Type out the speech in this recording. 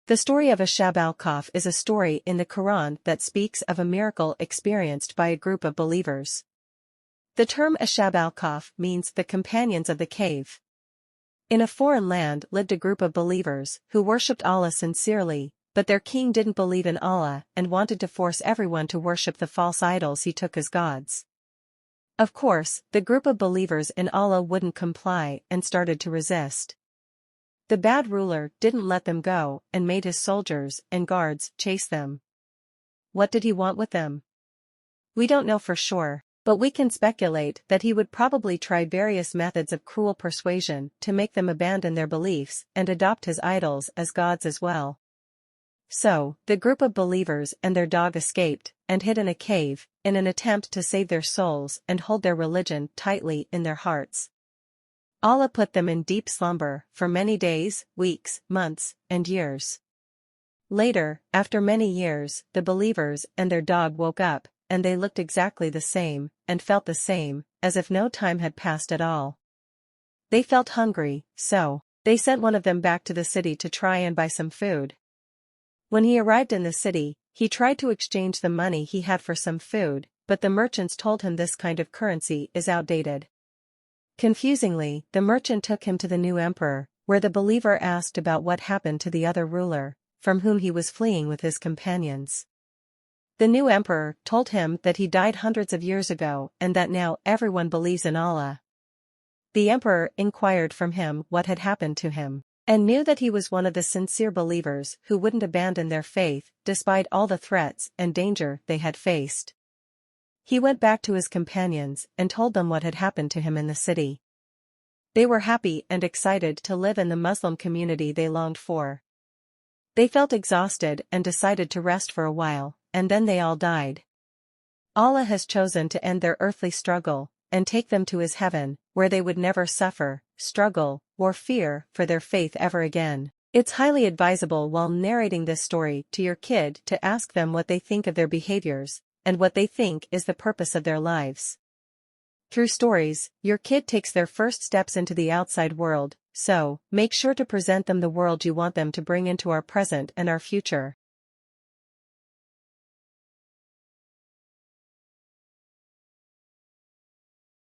The story of Ashab Al-Kahf is a story in the Quran that speaks of a miracle experienced by a group of believers. The term Ashab Al-Kahf means the companions of the cave. In a foreign land lived a group of believers who worshipped Allah sincerely, but their king didn't believe in Allah and wanted to force everyone to worship the false idols he took as gods. Of course, the group of believers in Allah wouldn't comply and started to resist. The bad ruler didn't let them go and made his soldiers and guards chase them. What did he want with them? We don't know for sure, but we can speculate that he would probably try various methods of cruel persuasion to make them abandon their beliefs and adopt his idols as gods as well. So, the group of believers and their dog escaped and hid in a cave in an attempt to save their souls and hold their religion tightly in their hearts. Allah put them in deep slumber for many days, weeks, months, and years. Later, after many years, the believers and their dog woke up, and they looked exactly the same, and felt the same, as if no time had passed at all. They felt hungry, so they sent one of them back to the city to try and buy some food. When he arrived in the city, he tried to exchange the money he had for some food, but the merchants told him this kind of currency is outdated. Confusingly, the merchant took him to the new emperor, where the believer asked about what happened to the other ruler, from whom he was fleeing with his companions. The new emperor told him that he died hundreds of years ago and that now everyone believes in Allah. The emperor inquired from him what had happened to him, and knew that he was one of the sincere believers who wouldn't abandon their faith despite all the threats and danger they had faced. He went back to his companions and told them what had happened to him in the city. They were happy and excited to live in the Muslim community they longed for. They felt exhausted and decided to rest for a while, and then they all died. Allah has chosen to end their earthly struggle and take them to his heaven, where they would never suffer, struggle, or fear for their faith ever again. It's highly advisable while narrating this story to your kid to ask them what they think of their behaviors, and what they think is the purpose of their lives. Through stories, your kid takes their first steps into the outside world, so make sure to present them the world you want them to bring into our present and our future.